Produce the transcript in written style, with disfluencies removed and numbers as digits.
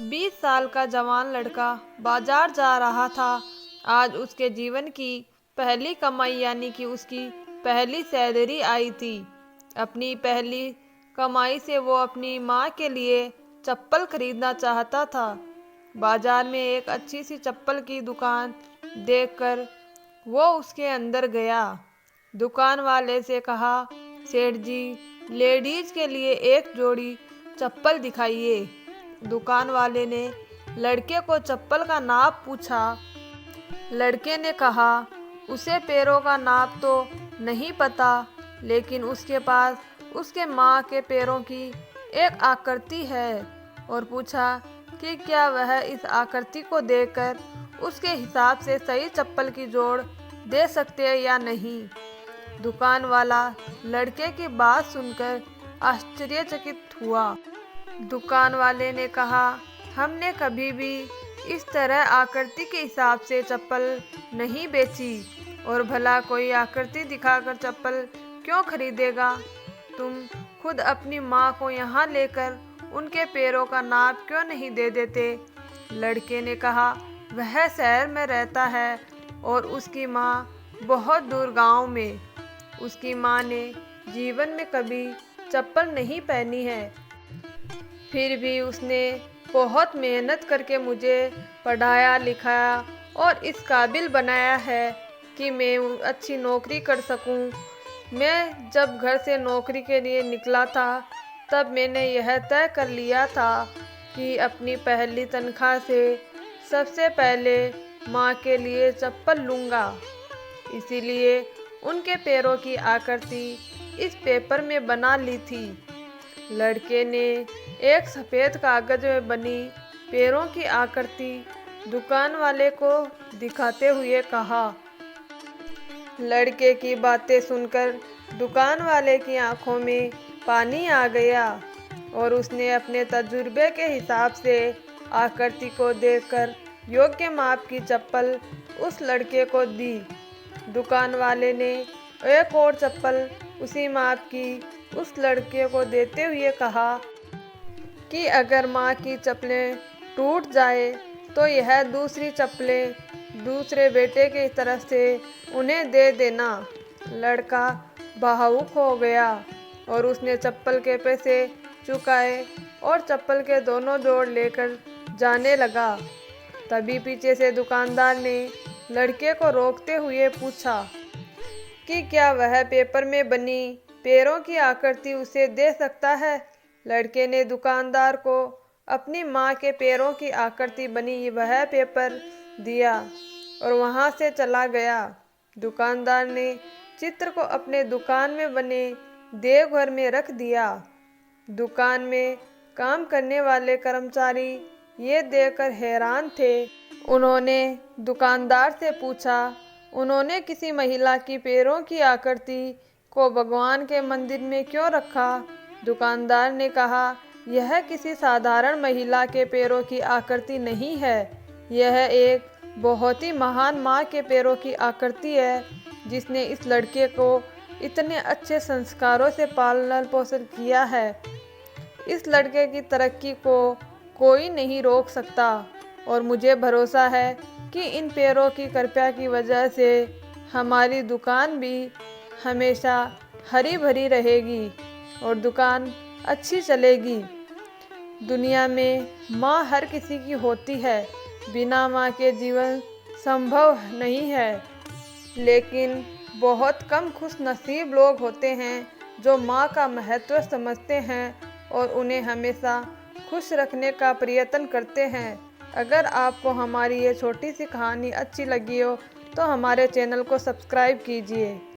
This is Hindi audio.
20 साल का जवान लड़का बाजार जा रहा था। आज उसके जीवन की पहली कमाई यानी कि उसकी पहली सैलरी आई थी। अपनी पहली कमाई से वो अपनी माँ के लिए चप्पल खरीदना चाहता था। बाजार में एक अच्छी सी चप्पल की दुकान देखकर वो उसके अंदर गया। दुकान वाले से कहा, सेठ जी, लेडीज के लिए एक जोड़ी चप्पल दिखाइए। दुकान वाले ने लड़के को चप्पल का नाप पूछा। लड़के ने कहा, उसे पैरों का नाप तो नहीं पता, लेकिन उसके पास उसके माँ के पैरों की एक आकृति है, और पूछा कि क्या वह इस आकृति को देखकर उसके हिसाब से सही चप्पल की जोड़ दे सकते हैं या नहीं। दुकान वाला लड़के की बात सुनकर आश्चर्यचकित हुआ। दुकान वाले ने कहा, हमने कभी भी इस तरह आकृति के हिसाब से चप्पल नहीं बेची, और भला कोई आकृति दिखाकर चप्पल क्यों खरीदेगा। तुम खुद अपनी माँ को यहाँ लेकर उनके पैरों का नाप क्यों नहीं दे देते। लड़के ने कहा, वह शहर में रहता है और उसकी माँ बहुत दूर गांव में। उसकी माँ ने जीवन में कभी चप्पल नहीं पहनी है, फिर भी उसने बहुत मेहनत करके मुझे पढ़ाया लिखाया और इस काबिल बनाया है कि मैं अच्छी नौकरी कर सकूं। मैं जब घर से नौकरी के लिए निकला था, तब मैंने यह तय कर लिया था कि अपनी पहली तनख्वाह से सबसे पहले माँ के लिए चप्पल लूँगा। इसीलिए उनके पैरों की आकृति इस पेपर में बना ली थी। लड़के ने एक सफ़ेद कागज में बनी पैरों की आकृति दुकान वाले को दिखाते हुए कहा। लड़के की बातें सुनकर दुकान वाले की आंखों में पानी आ गया, और उसने अपने तजुर्बे के हिसाब से आकृति को देखकर योग्य माप की चप्पल उस लड़के को दी। दुकान वाले ने एक और चप्पल उसी माप की उस लड़के को देते हुए कहा कि अगर माँ की चप्पलें टूट जाए तो यह दूसरी चप्पलें दूसरे बेटे की तरफ से उन्हें दे देना। लड़का भावुक हो गया और उसने चप्पल के पैसे चुकाए और चप्पल के दोनों जोड़ लेकर जाने लगा। तभी पीछे से दुकानदार ने लड़के को रोकते हुए पूछा कि क्या वह पेपर में बनी पैरों की आकृति उसे दे सकता है। लड़के ने दुकानदार को अपनी माँ के पैरों की आकृति बनी वह पेपर दिया और वहाँ से चला गया। दुकानदार ने चित्र को अपने दुकान में बने देवघर में रख दिया। दुकान में काम करने वाले कर्मचारी ये देखकर हैरान थे। उन्होंने दुकानदार से पूछा, उन्होंने किसी महिला की पैरों की आकृति को भगवान के मंदिर में क्यों रखा। दुकानदार ने कहा, यह किसी साधारण महिला के पैरों की आकृति नहीं है, यह एक बहुत ही महान माँ के पैरों की आकृति है, जिसने इस लड़के को इतने अच्छे संस्कारों से पालन पोषण किया है। इस लड़के की तरक्की को कोई नहीं रोक सकता, और मुझे भरोसा है कि इन पैरों की कृपा की वजह से हमारी दुकान भी हमेशा हरी भरी रहेगी और दुकान अच्छी चलेगी। दुनिया में माँ हर किसी की होती है, बिना माँ के जीवन संभव नहीं है, लेकिन बहुत कम खुश नसीब लोग होते हैं जो माँ का महत्व समझते हैं और उन्हें हमेशा खुश रखने का प्रयत्न करते हैं। अगर आपको हमारी ये छोटी सी कहानी अच्छी लगी हो तो हमारे चैनल को सब्सक्राइब कीजिए।